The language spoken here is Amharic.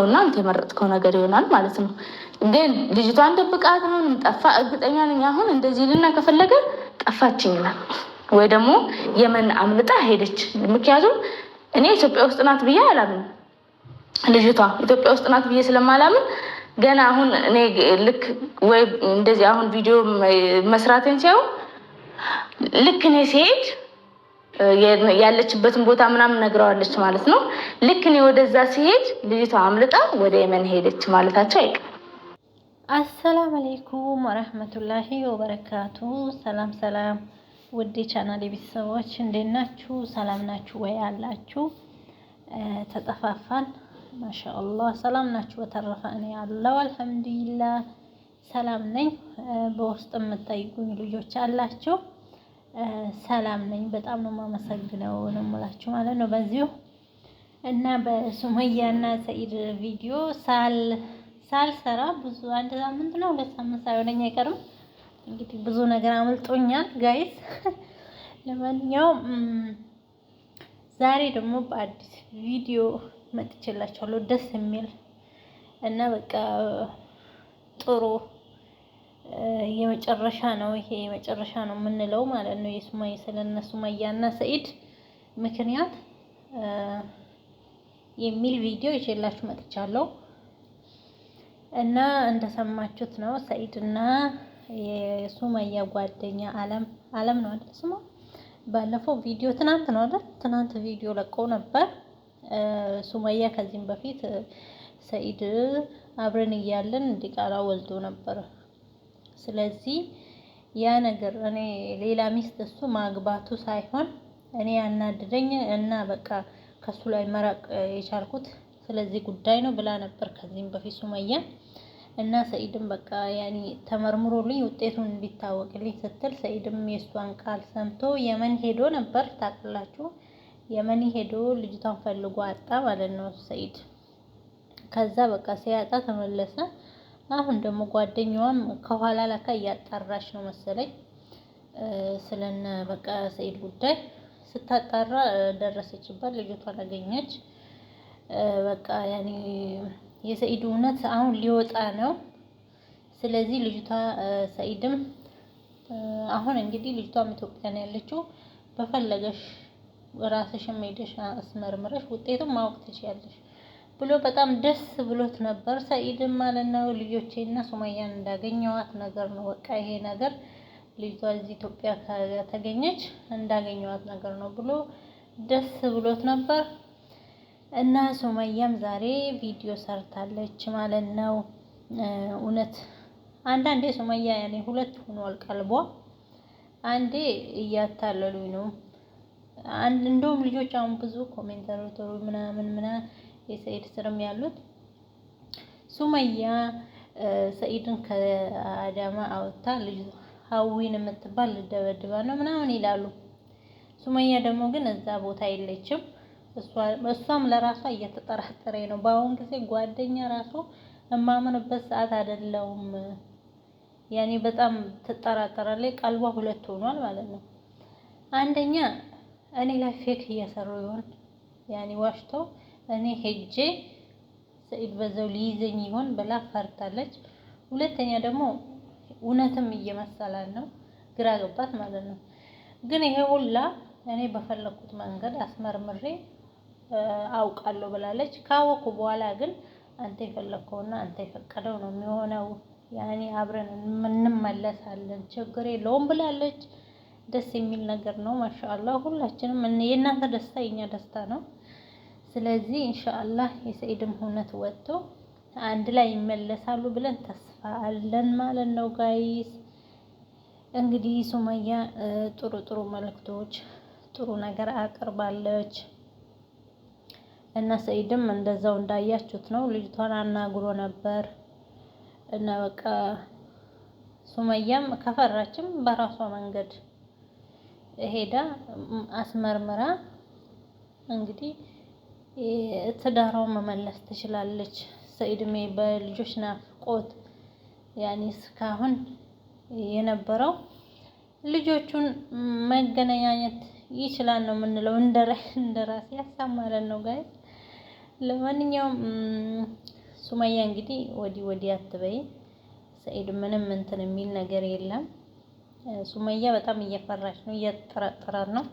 እና አንተ የመረጥከው ነገር ይሆናል ማለት ነው። ግን ልጅቷን ደብቃት ነው ጠፋ እርግጠኛ ነኝ። አሁን እንደዚህ ልና ከፈለገ ጠፋችኝ ነው ወይ ደግሞ የመን አምልጣ ሄደች። ምክንያቱም እኔ ኢትዮጵያ ውስጥ ናት ብዬ አላምንም። ልጅቷ ኢትዮጵያ ውስጥ ናት ብዬ ስለማላምን ገና አሁን እኔ ልክ ወይ እንደዚህ አሁን ቪዲዮ መስራትን ሲያዩ ልክ እኔ ሲሄድ ያለችበትን ቦታ ምናምን ነግረዋለች ማለት ነው። ልክ እኔ ወደዛ ሲሄድ ልጅቷ አምልጣ ወደ የመን ሄደች ማለታቸው አይቀርም። አሰላሙ አለይኩም ወራህመቱላሂ ወበረካቱ። ሰላም ሰላም ውድ ቻናል ቤተሰቦች እንዴት ናችሁ? ሰላም ናችሁ ወይ? አላችሁ ተጠፋፋን ማሻአላህ ሰላም ናችሁ? በተረፈ እኔ አለው አልሐምዱሊላህ ሰላም ነኝ። በውስጥ የምትጠይቁኝ ልጆች አላችሁ ሰላም ነኝ። በጣም ነው የማመሰግነው ነው የምላችሁ ማለት ነው። በዚሁ እና በሱመያና ሰኢድ ቪዲዮ ሳልሰራ ብዙ አንድ ሳምንት ነው 2 ሳምንት ሳይሆነኝ አይቀርም። እንግዲህ ብዙ ነገር አመልጦኛል ጋይስ። ለማንኛውም ዛሬ ደግሞ በአዲስ ቪዲዮ መጥቼላችኋለሁ። ደስ የሚል እና በቃ ጥሩ የመጨረሻ ነው። ይሄ የመጨረሻ ነው የምንለው ማለት ነው። ሱመያና ሰኢድ ምክንያት የሚል ቪዲዮ ይዤላችሁ መጥቻለሁ እና እንደሰማችሁት ነው። ሰኢድና የሱመያ ጓደኛ አለም ነው አይደል ስሟ? ባለፈው ቪዲዮ ትናንት ነው አይደል? ትናንት ቪዲዮ ለቀው ነበር። ሱመያ ከዚህም በፊት ሰኢድ አብረን እያለን እንዲቃላ ወልዶ ነበር። ስለዚህ ያ ነገር እኔ ሌላ ሚስት እሱ ማግባቱ ሳይሆን እኔ ያናደደኝ እና በቃ ከሱ ላይ መራቅ የቻልኩት ስለዚህ ጉዳይ ነው ብላ ነበር ከዚህም በፊት ሱመያ እና ሰኢድም በቃ ያኒ ተመርምሮልኝ ውጤቱን እንዲታወቅልኝ ስትል ሰኢድም የሷን ቃል ሰምቶ የመን ሄዶ ነበር። ታውቃላችሁ የመን ሄዶ ልጅቷን ፈልጎ አጣ ማለት ነው ሰኢድ። ከዛ በቃ ሲያጣ ተመለሰ። አሁን ደግሞ ጓደኛዋም ከኋላ ላካ እያጣራች ነው መሰለኝ ስለነ በቃ ሰኢድ ጉዳይ ስታጣራ ደረሰችበት። ልጅቷን አገኘች። በቃ ያኔ የሰኢድ እውነት አሁን ሊወጣ ነው። ስለዚህ ልጅቷ ሰኢድም አሁን እንግዲህ ልጅቷም ኢትዮጵያ ነው ያለችው። በፈለገሽ ራስሽም ሄደሽ አስመርምረሽ ውጤቱን ማወቅ ትችያለሽ ብሎ በጣም ደስ ብሎት ነበር ሰኢድም ማለት ነው። ልጆቼና ሱመያን እንዳገኘዋት ነገር ነው በቃ ይሄ ነገር ልጅቷ እዚህ ኢትዮጵያ ከተገኘች እንዳገኘዋት ነገር ነው ብሎ ደስ ብሎት ነበር እና ሱመያም ዛሬ ቪዲዮ ሰርታለች ማለት ነው። እውነት አንዳንዴ ሱመያ ያኔ ሁለት ሆኗል ቀልቧ። አንዴ እያታለሉኝ ነው እንደውም ልጆች አሁን ብዙ ኮሜንተሮች ምናምን የሰኢድ ስርም ያሉት ሱመያ ሰኢድን ከአዳማ አውጥታ ልጅ ሀዊን የምትባል ልደበድባ ነው ምናምን ይላሉ። ሱመያ ደግሞ ግን እዛ ቦታ የለችም። እሷም ለራሷ እየተጠራጠረኝ ነው። በአሁን ጊዜ ጓደኛ ራሱ የማምንበት ሰዓት አይደለም። ያኔ በጣም ትጠራጠራለች። ቀልቧ ሁለት ሆኗል ማለት ነው። አንደኛ እኔ ላይ ፌክ እየሰሩ ይሆን ያኔ ዋሽተው እኔ ሄጄ ሰኢድ በዛው ሊይዘኝ ይሆን ብላ ፈርታለች። ሁለተኛ ደግሞ እውነትም እየመሰላል ነው። ግራ ገባት ማለት ነው። ግን ይሄ ሁላ እኔ በፈለኩት መንገድ አስመርምሬ አውቃለሁ ብላለች። ካወኩ በኋላ ግን አንተ የፈለከውና አንተ የፈቀደው ነው የሚሆነው። ያኔ አብረን እንመለሳለን ችግር የለውም ብላለች። ደስ የሚል ነገር ነው ማሻአላህ። ሁላችንም የእናንተ ደስታ የኛ ደስታ ነው። ስለዚህ ኢንሻአላህ የሰኢድም እውነት ወጥቶ አንድ ላይ ይመለሳሉ ብለን ተስፋ አለን ማለት ነው ጋይስ። እንግዲህ ሱመያ ጥሩ መልእክቶች ጥሩ ነገር አቅርባለች እና ሰኢድም እንደዛው እንዳያችሁት ነው። ልጅቷን አናግሮ ነበር እና በቃ ሱመያም ከፈራችም በራሷ መንገድ ሄዳ አስመርምራ እንግዲህ ትዳሯን መመለስ ትችላለች። ሰኢድሜ በልጆች ናፍቆት ያኔ እስካሁን የነበረው ልጆቹን መገናኘት ይችላል ነው የምንለው እንደራሴ ሀሳብ ማለት ነው ጋይስ። ለማንኛውም ሱመያ እንግዲህ ወዲህ አትበይ። ሰኢድ ምንም እንትን የሚል ነገር የለም። ሱመያ በጣም እየፈራች ነው፣ እየተጠራጠራት ነው።